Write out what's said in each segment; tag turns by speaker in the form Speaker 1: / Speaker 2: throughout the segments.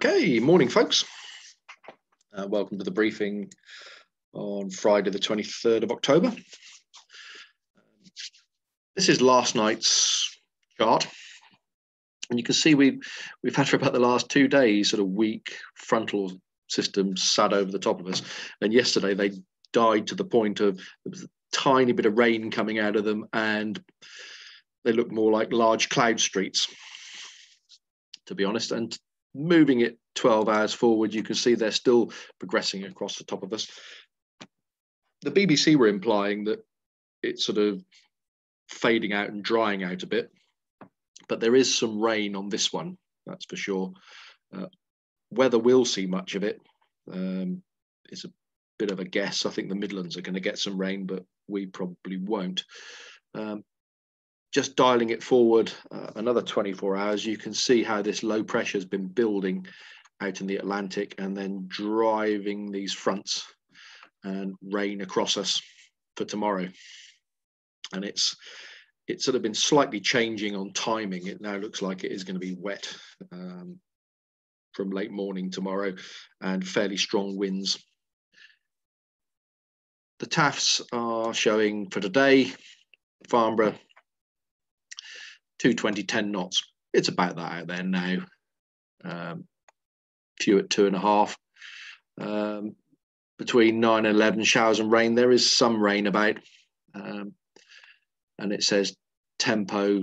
Speaker 1: Okay, morning folks. Welcome to the briefing on Friday the 23rd of October. This is last night's chart, and you can see we've had for about the last 2 days sort of weak frontal systems sat over the top of us, and yesterday they died to the point of there was a tiny bit of rain coming out of them, and they look more like large cloud streets, to be honest. And moving it 12 hours forward, you can see they're still progressing across the top of us. The BBC were implying that it's sort of fading out and drying out a bit, but there is some rain on this one, that's for sure. Whether we'll see much of it is a bit of a guess. I think the Midlands are going to get some rain, but we probably won't. Just dialing it forward another 24 hours, you can see how this low pressure has been building out in the Atlantic and then driving these fronts and rain across us for tomorrow. And it's sort of been slightly changing on timing. It now looks like it is going to be wet from late morning tomorrow and fairly strong winds. The TAFs are showing for today, Farnborough, 220, 10 knots. It's about that out there now. Few at 2.5. Between 9 and 11, showers and rain. There is some rain about. And it says tempo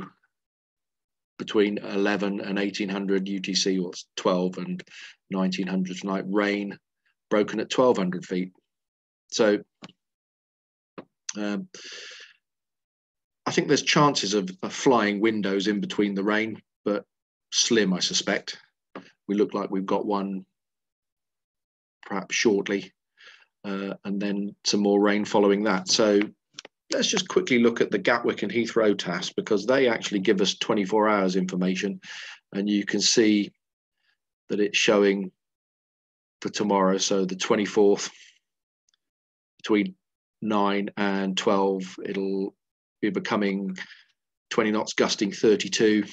Speaker 1: between 11 and 1800 UTC, or 12 and 1900 tonight. Rain broken at 1200 feet. So I think there's chances of flying windows in between the rain, but slim, I suspect. We look like we've got one perhaps shortly, and then some more rain following that. So let's just quickly look at the Gatwick and Heathrow TAS, because they actually give us 24 hours information, and you can see that it's showing for tomorrow. So the 24th, between 9 and 12, it'll be becoming 20 knots, gusting 32,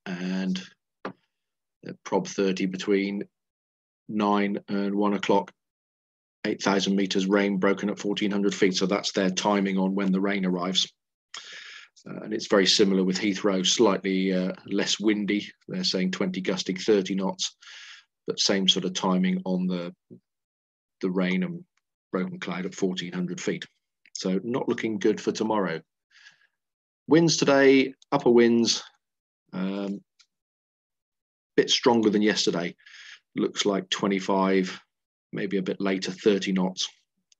Speaker 1: and prob 30 between 9 and 1 o'clock, 8,000 meters, rain broken at 1400 feet. So that's their timing on when the rain arrives. And it's very similar with Heathrow, slightly less windy. They're saying 20 gusting 30 knots, but same sort of timing on the rain and broken cloud at 1400 feet. So not looking good for tomorrow. Winds today, upper winds, bit stronger than yesterday. Looks like 25, maybe a bit later, 30 knots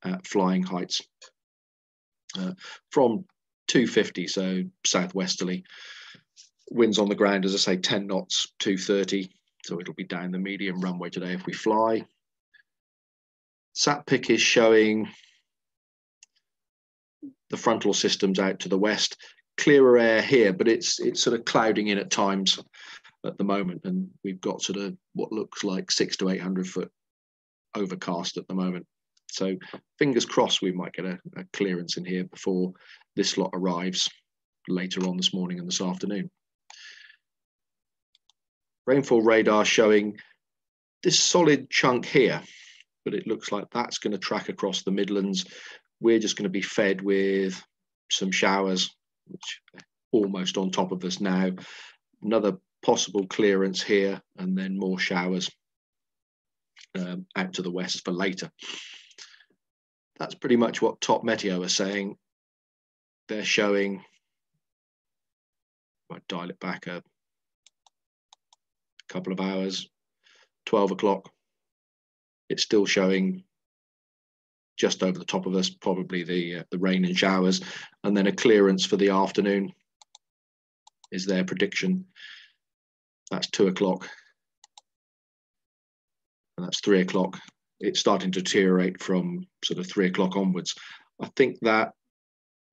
Speaker 1: at flying heights. From 250, so southwesterly. Winds on the ground, as I say, 10 knots, 230. So it'll be down the medium runway today if we fly. SatPic is showing the frontal systems out to the west. Clearer air here, but it's sort of clouding in at times at the moment, and we've got sort of what looks like 600 to 800 foot overcast at the moment. So fingers crossed we might get a clearance in here before this lot arrives later on this morning and this afternoon. Rainfall radar showing this solid chunk here, but it looks like that's going to track across the Midlands. We're just going to be fed with some showers, which are almost on top of us now. Another possible clearance here, and then more showers out to the west for later. That's pretty much what Top Meteo are saying. They're showing, might dial it back a couple of hours, 12 o'clock. It's still showing just over the top of us, probably the rain and showers, and then a clearance for the afternoon is their prediction. That's 2 o'clock, and that's 3 o'clock. It's starting to deteriorate from sort of 3 o'clock onwards. I think that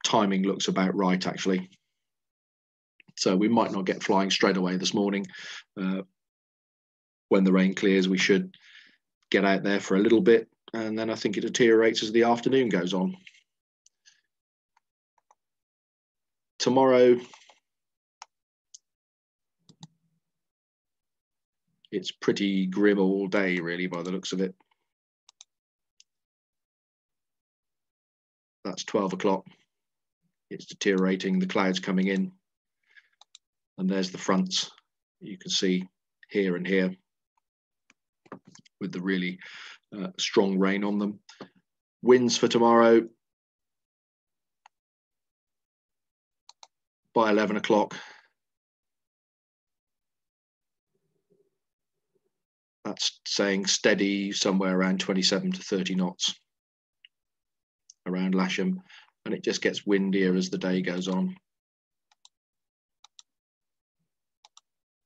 Speaker 1: timing looks about right, actually. So we might not get flying straight away this morning. When the rain clears, we should get out there for a little bit, and then I think it deteriorates as the afternoon goes on. Tomorrow, it's pretty grim all day, really, by the looks of it. That's 12 o'clock. It's deteriorating, the clouds coming in. And there's the fronts you can see here and here with the really strong rain on them. Winds for tomorrow by 11 o'clock. That's saying steady somewhere around 27 to 30 knots around Lasham, and it just gets windier as the day goes on.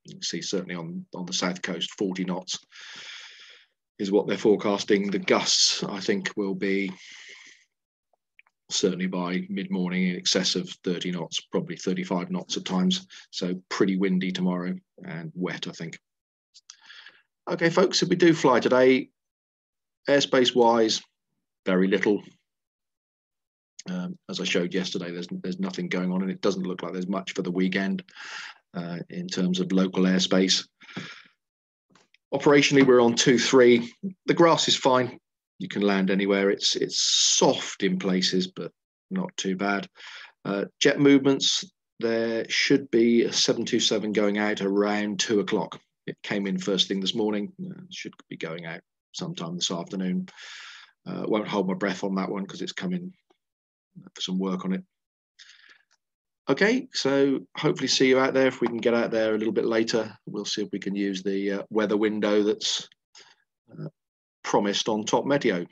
Speaker 1: You can see certainly on the south coast, 40 knots is what they're forecasting. The gusts, I think, will be certainly by mid-morning in excess of 30 knots, probably 35 knots at times. So pretty windy tomorrow and wet, I think. Okay, folks, if we do fly today, airspace-wise, very little. As I showed yesterday, there's nothing going on, and it doesn't look like there's much for the weekend in terms of local airspace. Operationally, we're on 2-3. The grass is fine. You can land anywhere. It's soft in places, but not too bad. Jet movements, there should be a 727 going out around 2 o'clock. It came in first thing this morning. Should be going out sometime this afternoon. Won't hold my breath on that one because it's coming for some work on it. Okay, so hopefully see you out there. If we can get out there a little bit later, we'll see if we can use the weather window that's promised on Top Meteo.